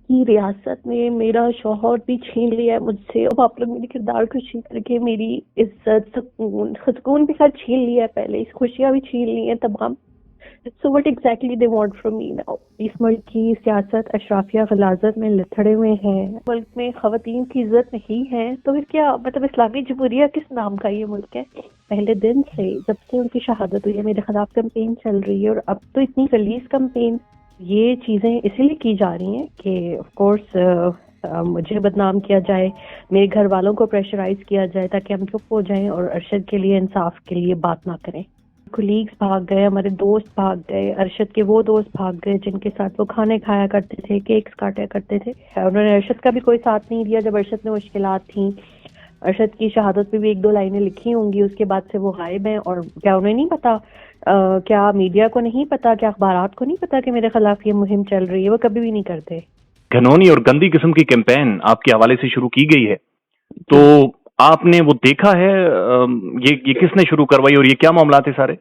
की रियासत में मेरा शौहर भी छीन लिया है मुझसे। अब आप लोग मेरे किरदार को छीन करके मेरी इज्जत, सुकून भी खैर छीन लिया है, पहले इस खुशियां भी छीन ली हैं तमाम। So what exactly they want from me now? इस मुल्क की सियासत अशराफिया गलाजत में लिथड़े हुए हैं, मुल्क में खवातीन की इज्जत नहीं है, तो फिर क्या मतलब इस्लामी जमहूरिया किस नाम का ये मुल्क है? पहले दिन से, जब से उनकी शहादत हुई है, मेरे खिलाफ कैंपेन चल रही है, और अब तो इतनी गलीज कैंपेन। ये चीजें इसीलिए की जा रही हैं कि ऑफ कोर्स मुझे बदनाम किया जाए, मेरे घर वालों को प्रेशराइज किया जाए, ताकि हम चुप हो जाएं और अरशद के लिए, इंसाफ के लिए बात ना करें। कुलीग्स भाग गए, हमारे दोस्त भाग गए, अरशद के वो दोस्त भाग गए जिनके साथ वो खाने खाया करते थे, केक्स काटा करते थे। उन्होंने अरशद का भी कोई साथ नहीं दिया जब अरशद में मुश्किलात थी। अरशद की शहादत पे भी एक दो लाइनें लिखी होंगी, उसके बाद से वो गायब हैं। और क्या उन्हें नहीं पता, क्या मीडिया को नहीं पता, क्या अखबारात को नहीं पता कि मेरे खिलाफ ये मुहिम चल रही है? वो कभी भी नहीं करते। घिनौनी और गंदी किस्म की कैंपेन आपके हवाले से शुरू की गई है, तो आपने वो देखा है? ये किसने शुरू करवाई और ये क्या मामला थे सारे?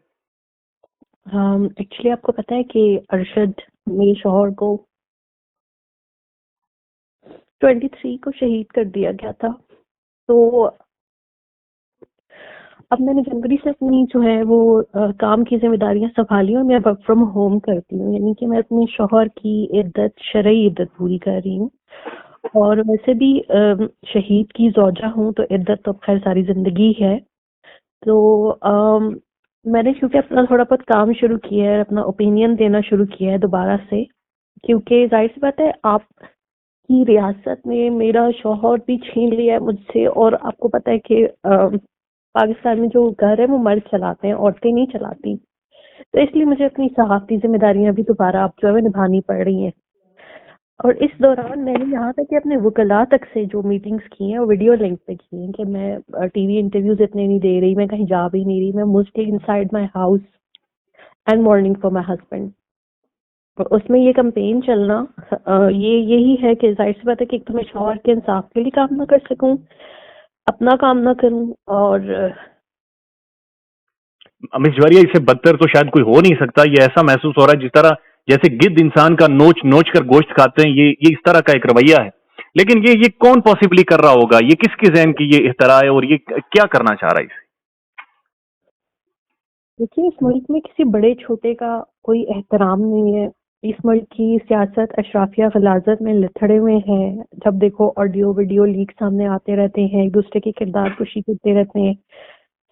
एक्चुअली आपको पता है कि अरशद मेरे शौहर को 23 को शहीद कर दिया गया था। तो अब मैंने जनवरी से अपनी जो है वो काम की जिम्मेदारियां संभाली और मैं वर्क फ्रॉम होम करती हूँ, यानी कि मैं अपने शौहर की इद्दत, शरई इद्दत पूरी कर रही हूँ। और वैसे भी शहीद की ज़ौजा हूँ, तो इद्दत तो खैर सारी जिंदगी है। तो मैंने क्योंकि अपना थोड़ा बहुत काम शुरू किया है, अपना ओपिनियन देना शुरू किया है दोबारा से, क्योंकि जाहिर सी बात है आपकी रियासत में मेरा शौहर भी छीन लिया है मुझसे। और आपको पता है कि पाकिस्तान में जो घर है वो मर्द चलाते हैं, औरतें नहीं चलाती। तो इसलिए मुझे अपनी सहाफ़ती जिम्मेदारियां भी दोबारा अब जो है निभानी पड़ रही हैं। और इस दौरान मैंने यहाँ तक कि अपने वकला तक से जो मीटिंग्स की हैं वो वीडियो लिंक पे की हैं कि मैं टीवी इंटरव्यूज इतने नहीं दे रही, मैं कहीं जा भी नहीं रही, मैं mostly inside my house and morning for my husband. और उसमें ये कैंपेन चलना ये यही है कि जाहिर सी बात है कि एक तो मैं शौहर के इंसाफ के लिए काम ना कर सकूं, अपना काम ना करूं। और मिस जवारिया, इससे बदतर तो शायद कोई हो नहीं सकता। ये ऐसा महसूस हो रहा है जिस तरह जैसे गिद्ध इंसान का नोच नोच कर गोश्त खाते हैं, ये इस तरह का एक रवैया है। लेकिन ये कौन पॉसिबली कर रहा होगा? ये किसके जहन की ये इख्तरा है और ये क्या करना चाह रहा है इसे? देखिए, इस मुल्क में किसी बड़े छोटे का कोई एहतराम नहीं है। इस मुल्क की सियासत अशराफिया गलाजत में लिथड़े हुए हैं। जब देखो ऑडियो वीडियो लीक सामने आते रहते हैं, एक दूसरे की किरदार कुशी करते रहते हैं।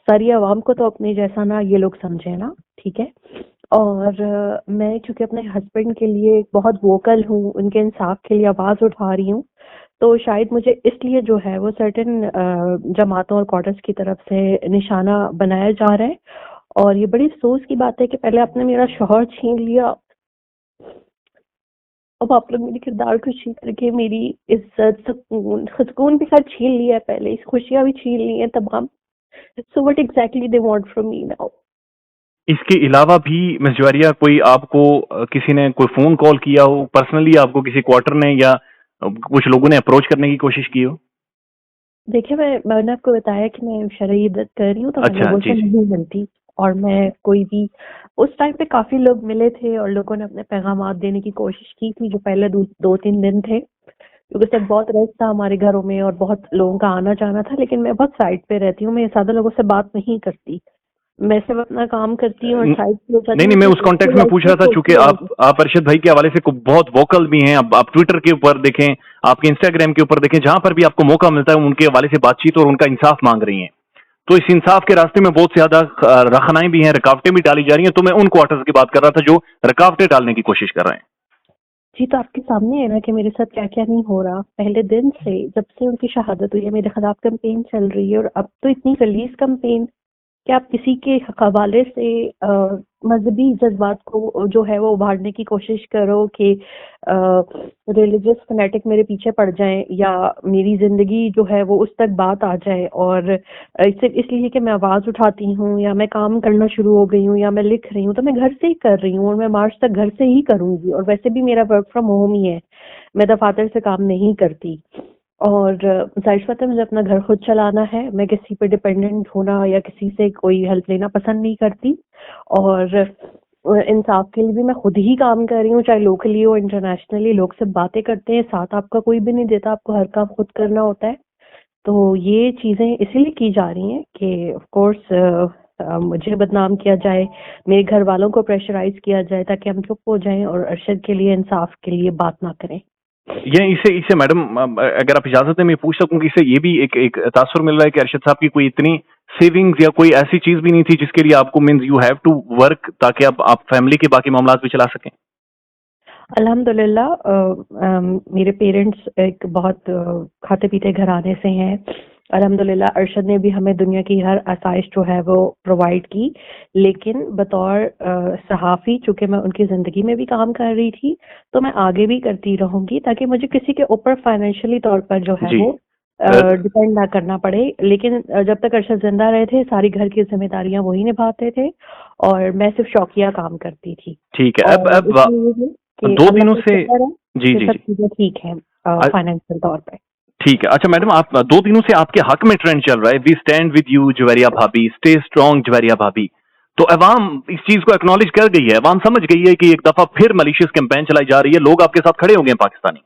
सारी आवाम को तो अपने जैसा ना ये लोग समझे ना, ठीक है। और मैं चूंकि अपने हस्बैंड के लिए बहुत वोकल हूँ, उनके इंसाफ के लिए आवाज उठा रही हूँ, तो शायद मुझे इसलिए जो है वो सर्टेन जमातों और क्वार्टर्स की तरफ से निशाना बनाया जा रहा है। और ये बड़ी अफसोस की बात है कि पहले आपने मेरा शौहर छीन लिया, अब आप लोग मेरे किरदार को छीन करके मेरी इज्जत, सुकून भी खैर छीन लिया है, पहले इस खुशियां भी छीन ली हैं तमाम। So what exactly they want from me now? इसके अलावा भी मिस जवारिया, कोई आपको किसी ने कोई फोन कॉल किया हो पर्सनली, आपको किसी क्वार्टर ने या कुछ लोगों ने अप्रोच करने की कोशिश की हो? देखिए, मैंने आपको बताया कि मैं शरई इद्दत कर रही हूँ, तो मैं अच्छा, लोगों जी से जी। नहीं मिलती। और मैं कोई भी, उस टाइम पे काफी लोग मिले थे और लोगों ने अपने पैगामात देने की कोशिश की थी जो पहले 2-3 दिन थे, क्योंकि सब बहुत रश था हमारे घरों में और बहुत लोगों का आना जाना था। लेकिन मैं बहुत साइड पे रहती हूँ, मैं ज्यादा लोगों से बात नहीं करती, मैं सिर्फ अपना काम करती हूँ और साइड पे हो जाती नहीं हूँ। नहीं, मैं मुझे उस कॉन्टेक्स्ट में पूछ रहा था, चूंकि आप अरशद भाई के हवाले से बहुत वोकल भी हैं। आप ट्विटर के ऊपर देखें, आपके इंस्टाग्राम के ऊपर देखें, जहां पर भी आपको मौका मिलता है उनके हवाले से बातचीत और उनका इंसाफ मांग रही हैं। तो इस इंसाफ के रास्ते में बहुत ज्यादा रखनाएं भी हैं, रुकावटें भी डाली जा रही हैं। तो मैं उन क्वार्टर्स की बात कर रहा था जो रुकावटें डालने की कोशिश कर रहे हैं। जी, तो आपके सामने है ना कि मेरे साथ क्या क्या नहीं हो रहा। पहले दिन से, जब से उनकी शहादत हुई है, मेरे खिलाफ कैंपेन चल रही है, और अब तो इतनी गलीज कैंपेन कि आप किसी के हवाले से मजहबी जज्बात को जो है वो उभारने की कोशिश करो कि रिलीजियस फनेटिक मेरे पीछे पड़ जाएं, या मेरी जिंदगी जो है वो उस तक बात आ जाए। और सिर्फ इसलिए कि मैं आवाज उठाती हूँ या मैं काम करना शुरू हो गई हूँ या मैं लिख रही हूँ, तो मैं घर से ही कर रही हूँ और मैं मार्च तक घर से ही करूंगी। और वैसे भी मेरा वर्क फ्रॉम होम ही है, मैं दफातर से काम नहीं करती। और जाहिर सी बात है मुझे अपना घर खुद चलाना है, मैं किसी पे डिपेंडेंट होना या किसी से कोई हेल्प लेना पसंद नहीं करती। और इंसाफ के लिए भी मैं खुद ही काम कर रही हूँ, चाहे लोकली हो इंटरनेशनली। लोग सब बातें करते हैं, साथ आपका कोई भी नहीं देता, आपको हर काम खुद करना होता है। तो ये चीजें इसीलिए की जा रही हैं कि ऑफ कोर्स मुझे बदनाम किया जाए, मेरे घर वालों को प्रेशराइज किया जाए, ताकि हम चुप हो जाएं और अरशद के लिए, इंसाफ के लिए बात ना करें। ये इसे इसे मैडम, अगर आप इजाजत है मैं पूछ सकूं कि इसे ये भी एक तासुर मिल रहा है कि अरशद साहब की कोई इतनी सेविंग्स या कोई ऐसी चीज भी नहीं थी जिसके लिए आपको means you have to work ताकि आप फैमिली के बाकी मामलात भी चला सकें? अल्हम्दुलिल्लाह मेरे पेरेंट्स एक बहुत खाते पीते घराने से हैं। अल्हम्दुलिल्लाह अरशद ने भी हमें दुनिया की हर आसाइश जो है वो प्रोवाइड की, लेकिन बतौर सहाफ़ी चूंकि मैं उनकी ज़िंदगी में भी काम कर रही थी, तो मैं आगे भी करती रहूंगी ताकि मुझे किसी के ऊपर फाइनेंशियली तौर पर जो है जी। वो डिपेंड ना करना पड़े। लेकिन जब तक अरशद जिंदा रहे थे, सारी घर की जिम्मेदारियां वही निभाते थे और मैं सिर्फ शौकिया काम करती थी। ठीक है। और इसलिए कि दो अल्लाह दिनों का से शुक्र है जी कि जी सब जी। चीजें ठीक हैं अ- फाइनेंशियल तौर पे। ठीक है। अच्छा मैडम, आप 2 दिनों से आपके हक में ट्रेंड चल रहा है, we stand with you Javeria भाभी, स्टे स्ट्रॉन्ग जवेरिया भाभी। तो अवाम इस चीज को एक्नॉलेज कर गई है, अवाम समझ गई है कि एक दफा फिर मलिशियस कैंपेन चलाई जा रही है, लोग आपके साथ खड़े हो गए हैं पाकिस्तानी।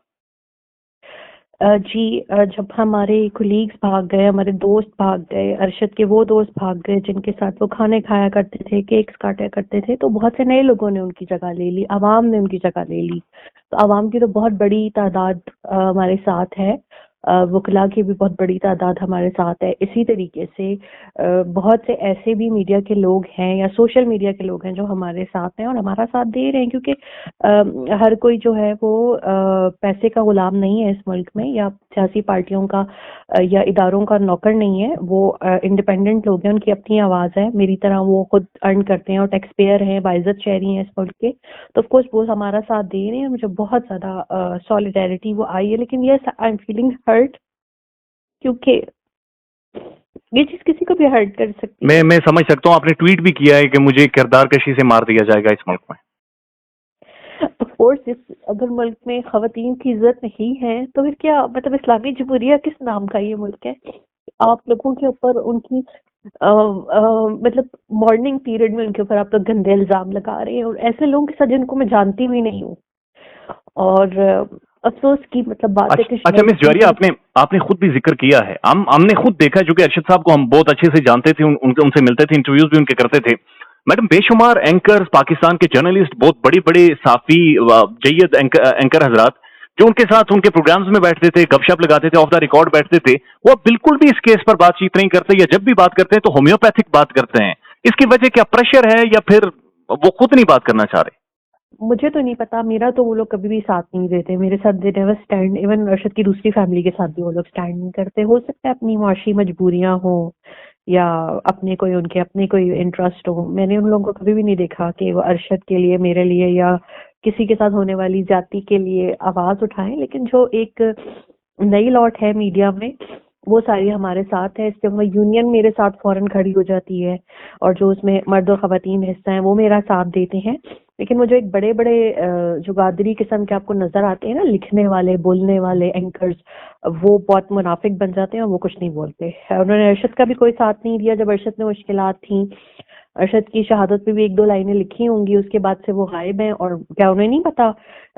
जी जब हमारे कुलीग्स भाग गए, हमारे दोस्त भाग गए, अरशद के वो दोस्त भाग गए जिनके साथ वो खाने खाया करते थे, केक्स काटा करते थे, तो बहुत से नए लोगों ने उनकी जगह ले ली, अवाम ने उनकी जगह ले ली। तो अवाम की तो बहुत बड़ी तादाद हमारे साथ है, वकला की भी बहुत बड़ी तादाद हमारे साथ है। इसी तरीके से बहुत से ऐसे भी मीडिया के लोग हैं या सोशल मीडिया के लोग हैं जो हमारे साथ हैं और हमारा साथ दे रहे हैं, क्योंकि हर कोई जो है वो पैसे का गुलाम नहीं है इस मुल्क में, या सियासी पार्टियों का या इदारों का नौकर नहीं है। वो इंडिपेंडेंट लोग हैं, उनकी अपनी आवाज़ है, मेरी तरह वो खुद अर्न करते हैं और टैक्स पेयर हैं, बाइज्जत शहरी हैं इस मुल्क के। तो ऑफकोर्स वो हमारा साथ दे रहे हैं, मुझे बहुत ज़्यादा सॉलिडेरिटी वो आई है। लेकिन yes, I am feeling hurt, क्योंकि ये चीज़ किसी को भी हर्ट कर सकती है। मैं समझ सकता हूँ, आपने ट्वीट भी किया है कि मुझे किरदार कशी से मार दिया जाएगा इस मुल्क में। ऑफ कोर्स अगर मुल्क में खवातीन की इज्जत नहीं है तो फिर क्या मतलब, इस्लामी जमहूरिया किस नाम का ये मुल्क है? आप लोगों के ऊपर उनकी मतलब मॉर्निंग पीरियड में उनके ऊपर आप लोग गंदे इल्जाम लगा रहे हैं, और ऐसे लोगों के साथ जिनको मैं जानती भी नहीं हूँ। और अफसोस की मतलब बात है कि अच्छा मिस जवारिया, शायद आपने खुद भी जिक्र किया है, हमने खुद देखा, जो कि अरशद साहब को हम बहुत अच्छे से जानते थे, उनसे मिलते थे, इंटरव्यूज भी उनके करते थे। मैडम, बेशुमार एंकर्स, पाकिस्तान के जर्नलिस्ट, बहुत बड़े बड़े साफी जय्यद एंकर हजरात जो उनके साथ उनके प्रोग्राम्स में बैठते थे, गपशप लगाते थे, ऑफ द रिकॉर्ड बैठते थे, वो अब बिल्कुल भी इस केस पर बातचीत नहीं करते, या जब भी बात करते हैं तो होम्योपैथिक बात करते हैं। इसकी वजह क्या प्रेशर है, या फिर वो खुद नहीं बात करना चाह रहे? मुझे तो नहीं पता, मेरा तो वो लोग कभी भी साथ नहीं देते मेरे साथ, they never stand. Even Arshad की दूसरी फैमिली के साथ भी वो लोग स्टैंड नहीं करते। हो सकता है अपनी मुआशी मजबूरियां हो या अपने कोई उनके अपने कोई इंटरेस्ट हो। मैंने उन लोगों को कभी भी नहीं देखा कि वो अरशद के लिए, मेरे लिए या किसी के साथ होने वाली ज्यादती के लिए आवाज उठाएं। लेकिन जो एक नई लौट है मीडिया में, वो सारी हमारे साथ है। इससे वो यूनियन मेरे साथ फौरन खड़ी हो जाती है, और जो उसमें मर्द और खवातीन हिस्सा हैं वो मेरा साथ देते हैं। लेकिन वो जो एक बड़े बड़े जो गादरी किस्म के आपको नजर आते हैं ना, लिखने वाले, बोलने वाले एंकर्स, वो बहुत मुनाफिक बन जाते हैं और वो कुछ नहीं बोलते। उन्होंने अरशद का भी कोई साथ नहीं दिया जब अरशद में मुश्किलात थी। अरशद की शहादत पे भी 1-2 लाइनें लिखी होंगी, उसके बाद से वो गायब हैं। और क्या उन्हें नहीं पता,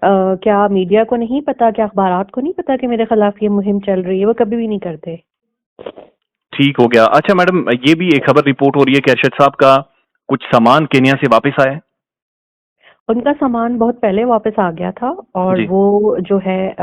क्या मीडिया को नहीं पता, क्या अखबारात को नहीं पता कि मेरे खिलाफ ये मुहिम चल रही है? वो कभी भी नहीं करते। ठीक हो गया। अच्छा मैडम, ये भी एक खबर रिपोर्ट हो रही है कि अरशद साहब का कुछ सामान केन्या से वापस आया है। उनका सामान बहुत पहले वापस आ गया था, और जी। वो जो है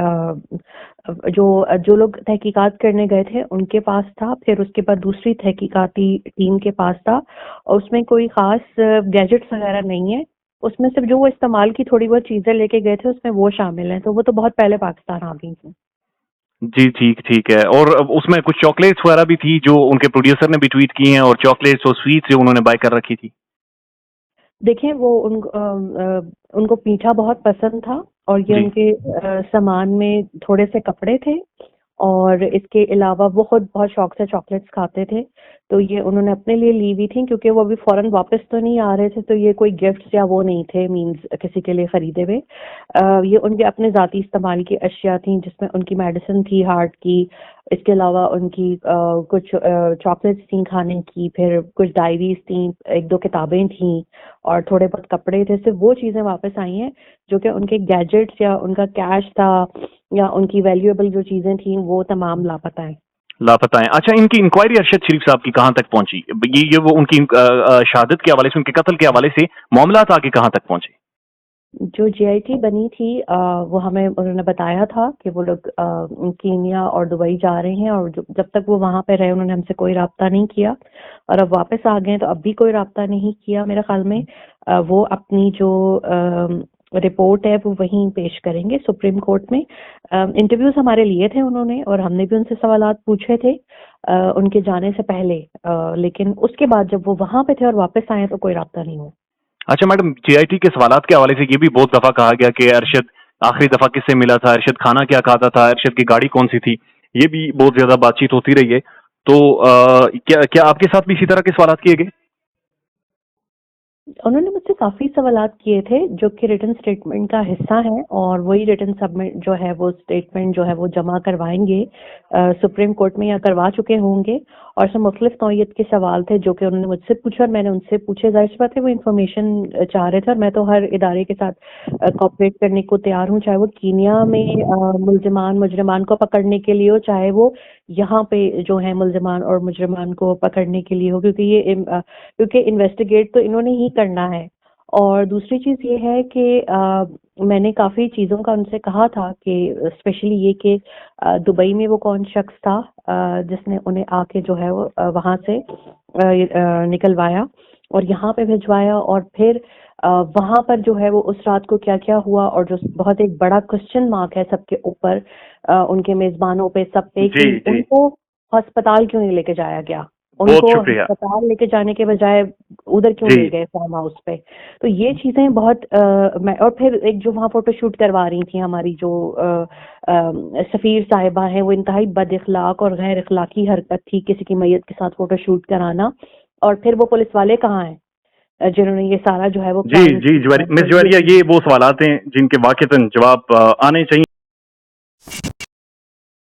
जो जो लोग तहकीकात करने गए थे उनके पास था, फिर उसके बाद दूसरी तहकीकाती टीम के पास था। और उसमें कोई खास गैजेट्स वगैरह नहीं है, उसमें सिर्फ जो वो इस्तेमाल की थोड़ी बहुत चीजें लेके गए थे उसमें वो शामिल हैं। तो वो तो बहुत पहले पाकिस्तान आ गई थी। जी ठीक ठीक है। और उसमें कुछ चॉकलेट्स वगैरह भी थी जो उनके प्रोड्यूसर ने भी ट्वीट की हैं, और चॉकलेट्स और स्वीट्स जो उन्होंने बाय कर रखी थी। देखें वो उनको मीठा बहुत पसंद था, और ये जी। उनके सामान में थोड़े से कपड़े थे, और इसके अलावा वो खुद बहुत शौक से चॉकलेट्स खाते थे। तो ये उन्होंने अपने लिए ली हुई थी, क्योंकि वो अभी फौरन वापस तो नहीं आ रहे थे, तो ये कोई गिफ्ट्स या वो नहीं थे, मींस किसी के लिए खरीदे हुए। ये उनके अपने ज़ाती इस्तेमाल की अशिया थी, जिसमें उनकी मेडिसिन थी हार्ट की, इसके अलावा उनकी कुछ चॉकलेट्स थी खाने की, फिर कुछ डायरीज थी, 1-2 किताबें थी और थोड़े बहुत कपड़े थे। सिर्फ वो चीज़ें वापस आई हैं जो कि उनके गैजेट्स या उनका कैश था या उनकी वैल्यूएबल जो चीज़ें थी वो तमाम लापता है। लापता है। अच्छा, इनकी इंक्वायरी अरशद शरीफ साहब की कहां तक पहुंची? ये वो उनकी शहादत के हवाले से, उनके कत्ल के हवाले से मामलात आगे कहां तक पहुंचे? जो जीआईटी बनी थी वो हमें उन्होंने बताया था कि वो लोग कीनिया और दुबई जा रहे हैं, और जब तक वो वहां पे रहे उन्होंने हमसे कोई राब्ता नहीं किया, और अब वापस आ गए तो अब भी कोई राब्ता नहीं किया। मेरे ख्याल में वो अपनी जो रिपोर्ट है वो वहीं पेश करेंगे सुप्रीम कोर्ट में। इंटरव्यूज हमारे लिए थे उन्होंने, और हमने भी उनसे सवालात पूछे थे उनके जाने से पहले, लेकिन उसके बाद जब वो वहां पे थे और वापस आए तो कोई राब्ता नहीं हुआ। अच्छा मैडम, जीआईटी के सवालात के हवाले से ये भी बहुत दफा कहा गया कि अरशद आखिरी दफा किससे मिला था, अरशद खाना क्या खाता था, अरशद की गाड़ी कौन सी थी, ये भी बहुत ज्यादा बातचीत होती रही है। तो क्या क्या आपके साथ भी इसी तरह के सवालात किए गए? उन्होंने मुझसे काफी सवालात किए थे जो कि रिटन स्टेटमेंट का हिस्सा है, और वही रिटन सबमिट जो है वो स्टेटमेंट जो है वो जमा करवाएंगे सुप्रीम कोर्ट में, या करवा चुके होंगे। और सब मुख्तलिफ नौयत के सवाल थे जो कि उन्होंने मुझसे पूछा और मैंने उनसे पूछे। जाहिर सी बात है वो इन्फॉर्मेशन चाह रहे थे, और मैं तो हर इदारे के साथ कॉपरेट करने को तैयार हूँ, चाहे वो कीनिया में मुजरिमान को पकड़ने के लिए हो, चाहे वो यहाँ पे जो है मुलजिमान और मुजरिमान को पकड़ने के लिए हो, क्योंकि इन्वेस्टिगेट तो इन्होंने ही करना है। और दूसरी चीज ये है कि मैंने काफी चीजों का उनसे कहा था कि स्पेशली ये कि दुबई में वो कौन शख्स था जिसने उन्हें आके जो है वो वहां से निकलवाया और यहाँ पे भिजवाया, और फिर वहां पर जो है वो उस रात को क्या क्या हुआ, और जो बहुत एक बड़ा क्वेश्चन मार्क है सबके ऊपर, उनके मेजबानों पे, सब पे, जी कि जी, उनको अस्पताल क्यों नहीं लेके जाया गया, बहुत उनको शुक्रिया। अस्पताल लेके जाने के बजाय उधर क्यों ले जी गए फार्म हाउस पे। तो ये चीजें बहुत मैं, और फिर एक जो वहाँ फोटोशूट करवा रही थी हमारी जो सफीर साहिबा हैं, वो इंतहाई बद इखलाक और गैर इखलाकी हरकत थी किसी की मैयत के साथ फोटोशूट कराना। और फिर वो पुलिस वाले कहाँ हैं जिन्होंने ये सारा जो है वो जी प्लान जी, मिस जवारिया, ये वो सवालात हैं जिनके वाकईतन जवाब आने चाहिए।